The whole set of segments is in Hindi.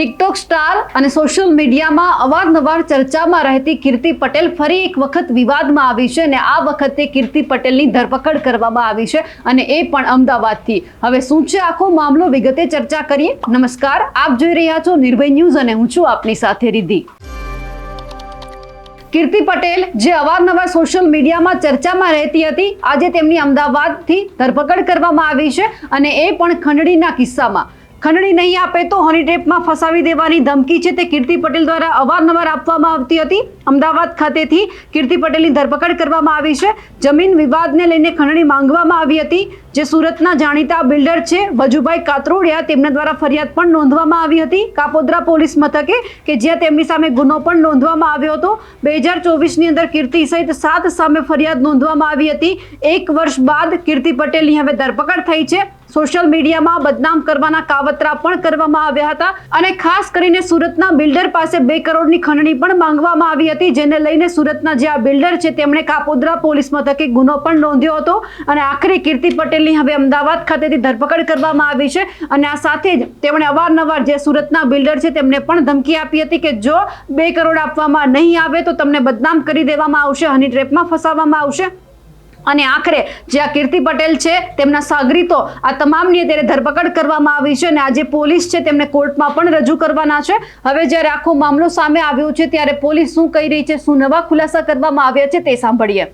ટિકટોક સ્ટાર અને સોશિયલ મીડિયામાં અવારનવાર ચર્ચામાં રહેતી કીર્તિ પટેલ ફરી એક વખત વિવાદમાં આવી છે અને આ વખતે કીર્તિ પટેલની ધરપકડ કરવામાં આવી છે અને એ પણ અમદાવાદથી। હવે શું છે આખો મામલો વિગતે ચર્ચા કરીએ। નમસ્કાર, આપ જોઈ રહ્યા છો નિર્ભય ન્યૂઝ અને હું છું આપની સાથે રિદ્ધિ। કીર્તિ પટેલ જે અવારનવાર સોશિયલ મીડિયામાં ચર્ચામાં રહેતી હતી, આજે તેમની અમદાવાદથી ધરપકડ કરવામાં આવી છે અને એ પણ ખંડણીના કિસ્સામાં। ખંડણી નહીં આપે તો હની ટ્રેપમાં ફસાવી દેવાની ધમકી છે તે કીર્તિ પટેલ દ્વારા અવારનવાર આપવામાં આવતી હતી। અમદાવાદ ખાતેથી કીર્તિ પટેલની ધરપકડ કરવામાં આવી છે। જમીન વિવાદને લઈને ખંડણી માંગવામાં આવી હતી, જે સુરતના જાણીતા બિલ્ડર છે વજુભાઈ કાતરોડિયા, તેમના દ્વારા ફરિયાદ પણ નોંધવામાં આવી હતી કાપોદ્રા પોલીસ મથકે, કે જ્યાં તેમની સામે ગુનો પણ નોંધવામાં આવ્યો હતો। 2024ની અંદર કીર્તિ સહિત 7 સામે ફરિયાદ નોંધવામાં આવી હતી। 1 વર્ષ બાદ કીર્તિ પટેલની હવે ધરપકડ થઈ છે। સોશિયલ મીડિયામાં બદનામ કરવાના કાવતરા પણ કરવામાં આવ્યા હતા અને ખાસ કરીને સુરતના બિલ્ડર પાસે 2 કરોડની ખંડણી પણ માંગવામાં આવી હતી, જેને લઈને સુરતના જે આ બિલ્ડર છે તેમણે કાપોદ્રા પોલીસ મથકે ગુનો પણ નોંધ્યો હતો અને આખરે કીર્તિ પટેલની હવે અમદાવાદ ખાતેથી ધરપકડ કરવામાં આવી છે। અને આ સાથે જ તેમણે અવારનવાર જે સુરતના બિલ્ડર છે તેમને પણ ધમકી આપી હતી કે જો 2 કરોડ આપવામાં નહીં આવે તો તમને બદનામ કરી દેવામાં આવશે, હની ટ્રેપમાં ફસાવવામાં આવશે। અને આખરે જે આ કીર્તિ પટેલ છે તેમના સાગરીતો આ તમામની અત્યારે ધરપકડ કરવામાં આવી છે અને આજે પોલીસ છે તેમને કોર્ટમાં પણ રજૂ કરવાના છે। હવે જ્યારે આખો મામલો સામે આવ્યો છે ત્યારે પોલીસ શું કહી રહી છે, શું નવા ખુલાસા કરવામાં આવ્યા છે તે સાંભળીએ।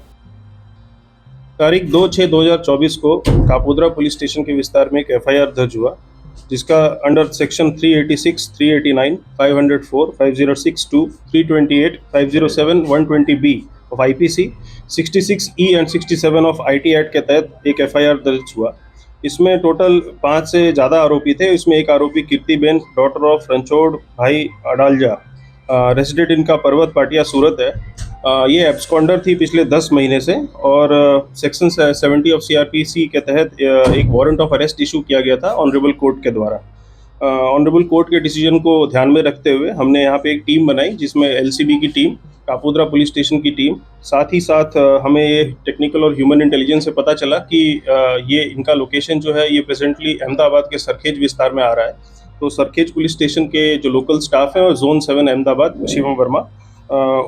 तारीख 2/6/2024 को कापोद्रा पुलिस स्टेशन के विस्तार में एक एफआईआर दर्ज हुआ, जिसका under section 386, 389, 504, 5062, 328, 507, 120B of IPC, 66E and 67 of IT act के तहत एक एफआईआर दर्ज हुआ। इसमें टोटल 5 से ज़्यादा आरोपी थे। इसमें एक आरोपी कीर्तिबेन, डॉटर ऑफ रणछोड़ भाई अडालजा, रेसिडेंट इनका पर्वत पाटिया सूरत है। ये एब्सकॉन्डर थी पिछले 10 महीने से और सेक्शन 70 ऑफ सीआरपीसी के तहत एक वारंट ऑफ अरेस्ट इशू किया गया था ऑनरेबल कोर्ट के द्वारा। ऑनरेबल कोर्ट के डिसीजन को ध्यान में रखते हुए हमने यहाँ पे एक टीम बनाई, जिसमें एलसीबी की टीम, कापोद्रा पुलिस स्टेशन की टीम, साथ ही साथ हमें ये टेक्निकल और ह्यूमन इंटेलिजेंस से पता चला कि ये इनका लोकेशन जो है ये प्रेजेंटली अहमदाबाद के सरखेज विस्तार में आ रहा है। तो सरखेज पुलिस स्टेशन के जो लोकल स्टाफ है और जोन 7 अहमदाबाद शिवम वर्मा,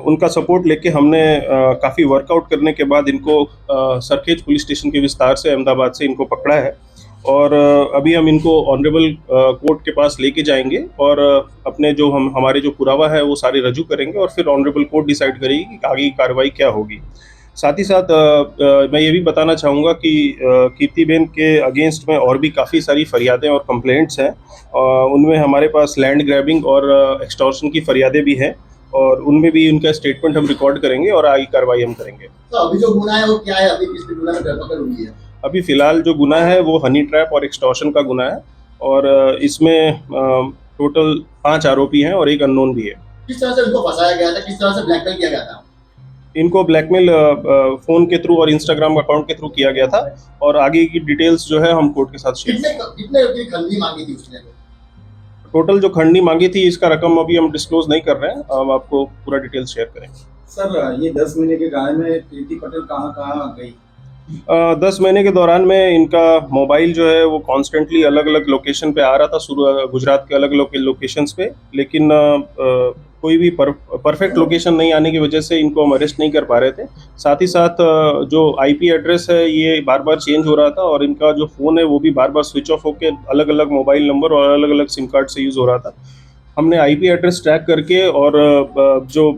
उनका सपोर्ट लेके हमने काफ़ी वर्कआउट करने के बाद इनको सरखेज पुलिस स्टेशन के विस्तार से अहमदाबाद से इनको पकड़ा है और अभी हम इनको ऑनरेबल कोर्ट के पास लेके जाएंगे और अपने जो हमारे जो पुरावा है वो सारे रजू करेंगे और फिर ऑनरेबल कोर्ट डिसाइड करेगी कि आगे की कार्रवाई क्या होगी। साथ ही साथ मैं ये भी बताना चाहूँगा कि कीर्तिबेन के अगेंस्ट में और भी काफ़ी सारी फरियादें और कंप्लेंट्स हैं। उनमें हमारे पास लैंड ग्रैबिंग और एक्सटॉर्शन की फरियादें भी हैं और उनमें भी उनका स्टेटमेंट हम रिकॉर्ड करेंगे और आगे कार्रवाई हम करेंगे। तो अभी जो गुना है वो क्या है? अभी किस गुना में धरपकड़ हुई है? अभी फ़िलहाल जो गुना है वो हनी ट्रैप और एक्सटॉर्शन का गुना है और इसमें टोटल 5 आरोपी हैं और एक अननोन भी है। किस तरह से इनको फंसाया गया था, किस तरह से ब्लैकमेल किया गया था? इनको ब्लैकमेल फ़ोन के थ्रू और इंस्टाग्राम अकाउंट के थ्रू किया गया था और आगे की डिटेल्स जो है हम कोर्ट के साथ शेयर करेंगे। कितने की खंडनी मांगी थी उसने? टोटल जो खंडनी मांगी थी इसका रकम अभी हम डिस्क्लोज नहीं कर रहे हैं, हम आपको पूरा डिटेल्स शेयर करेंगे। सर, ये 10 महीने के गाय में कीर्ति पटेल कहाँ गई? 10 महीने के दौरान में इनका मोबाइल जो है वो कॉन्स्टेंटली अलग अलग लोकेशन पे आ रहा था, गुजरात के अलग अलग लोकेशंस पे, लेकिन कोई भी परफेक्ट लोकेशन नहीं आने की वजह से इनको हम अरेस्ट नहीं कर पा रहे थे। साथ ही साथ जो आईपी एड्रेस है ये बार बार चेंज हो रहा था और इनका जो फ़ोन है वो भी बार बार स्विच ऑफ होकर अलग अलग मोबाइल नंबर और अलग अलग सिम कार्ड से यूज़ हो रहा था। हमने आईपी एड्रेस ट्रैक करके और जो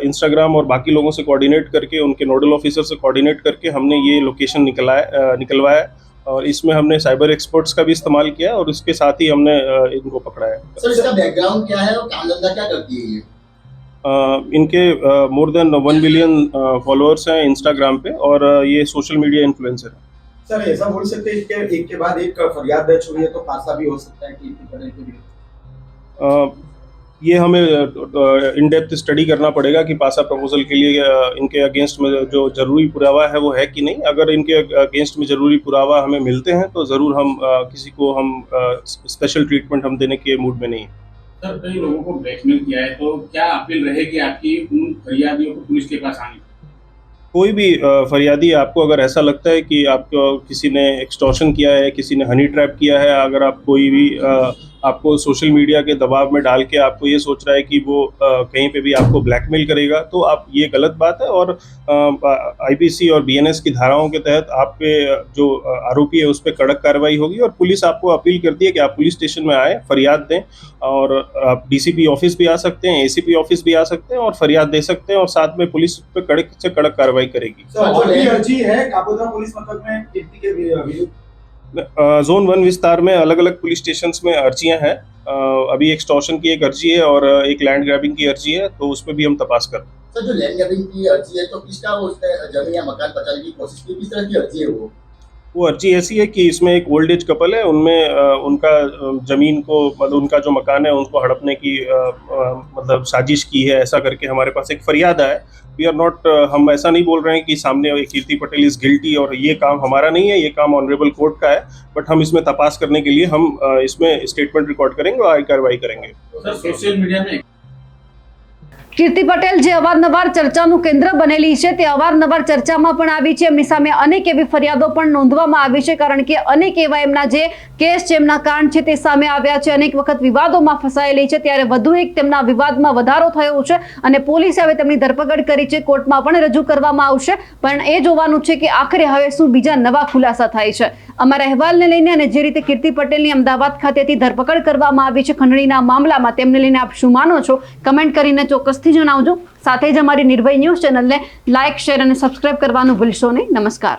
इंस्टाग्राम और बाकी लोगों से कोऑर्डिनेट करके, उनके नोडल ऑफिसर से कोऑर्डिनेट करके हमने ये लोकेशन निकलवाया और इसमें हमने साइबर एक्सपर्ट्स का भी इस्तेमाल किया और उसके साथ ही हमने इनको पकड़ा है। सर, इसका बैकग्राउंड क्या है और काम धंधा क्या करती है ये? इनके मोर देन 1 बिलियन फॉलोअर्स हैं इंस्टाग्राम पे और ये सोशल मीडिया इन्फ्लुएंसर है। सर, ऐसा बोल सकते हैं कि एक के बाद एक फरियाद दर्ज हुई है तो फांसा भी हो सकता है कीर्ति पटेल के लिए? ये हमें इन डेप्थ स्टडी करना पड़ेगा कि पासा प्रपोजल के लिए इनके अगेंस्ट में जो ज़रूरी पुरावा है वो है कि नहीं। अगर इनके अगेंस्ट में ज़रूरी पुरावा हमें मिलते हैं तो ज़रूर हम किसी को हम स्पेशल ट्रीटमेंट हम देने के मूड में नहीं है। सर, कई लोगों को ब्लैकमेल किया है, तो क्या अपील रहेगी आपकी उन फरियादियों को पुलिस के पास आने? कोई भी फरियादी, आपको अगर ऐसा लगता है कि आपको किसी ने एक्सटॉर्शन किया है, किसी ने हनी ट्रैप किया है, अगर आप कोई भी आपको सोशल मीडिया के दबाव में डाल के आपको ये सोच रहा है कि वो कहीं पे भी आपको ब्लैकमेल करेगा, तो आप ये गलत बात है। और आईपीसी और बीएनएस की धाराओं के तहत आप पे जो आरोपी है उस पर कड़क कार्रवाई होगी। और पुलिस आपको अपील करती है कि आप पुलिस स्टेशन में आए, फरियाद दें, और आप डीसीपी ऑफिस भी आ सकते हैं, एसीपी ऑफिस भी आ सकते हैं और फरियाद दे सकते हैं, और साथ में पुलिस पे कड़क से कड़क कार्रवाई करेगी। सर, और भी अर्जी है कापोद्रा पुलिस मथक में कीर्ति के विरुद्ध? जोन 1 विस्तार में अलग अलग पुलिस स्टेशंस में अर्जियां हैं। अभी एक्सटॉर्शन की एक अर्जी है और एक लैंड ग्रैबिंग की अर्जी है, तो उस पर भी हम तपास कर रहे हैं। सर, जो लैंड ग्रैबिंग की अर्जी है तो किसका उसने जमीन या मकान बचाने की कोशिश की, किस तरह की अर्जी है वो अर्जी ऐसी है कि इसमें एक ओल्ड एज कपल है, उनमें उनका जमीन को, मतलब उनका जो मकान है उनको हड़पने की मतलब साजिश की है, ऐसा करके हमारे पास एक फरियाद आया। वी आर नॉट, हम ऐसा नहीं बोल रहे हैं कि सामने कीर्ति पटेल इज गिल्टी, और ये काम हमारा नहीं है, ये काम ऑनरेबल कोर्ट का है। बट हम इसमें तपास करने के लिए हम इसमें स्टेटमेंट रिकॉर्ड करेंगे और आगे कार्रवाई करेंगे। सर, सोशल मीडिया में કીર્તિ પટેલ જે અવારનવાર ચર્ચાનું કેન્દ્ર બનેલી છે તે અવારનવાર ચર્ચામાં પણ આવી છે। એમની સામે અનેક એવી ફરિયાદો પણ નોંધવામાં આવી છે, કારણ કે અનેક એવા એમના જે કેસ છે, એમના કાંડ છે તે સામે આવ્યા છે, અનેક વખત વિવાદોમાં ફસાયેલી છે। ત્યારે વધુ એક તેમના વિવાદમાં વધારો થયો છે અને પોલીસે હવે તેમની ધરપકડ કરી છે, કોર્ટમાં પણ રજૂ કરવામાં આવશે। પણ એ જોવાનું છે કે આખરે હવે શું બીજા નવા ખુલાસા થાય છે। અમારા અહેવાલને લઈને અને જે રીતે કીર્તિ પટેલની અમદાવાદ ખાતેથી ધરપકડ કરવામાં આવી છે ખંડણીના મામલામાં, તેમને લઈને આપ શું માનો છો, કમેન્ટ કરીને ચોક્કસ જણાવજો। સાથે જ અમારી નિર્ભય ન્યૂઝ ચેનલને લાઇક, શેર અને સબસ્ક્રાઇબ કરવાનું ભૂલશો નહીં। નમસ્કાર।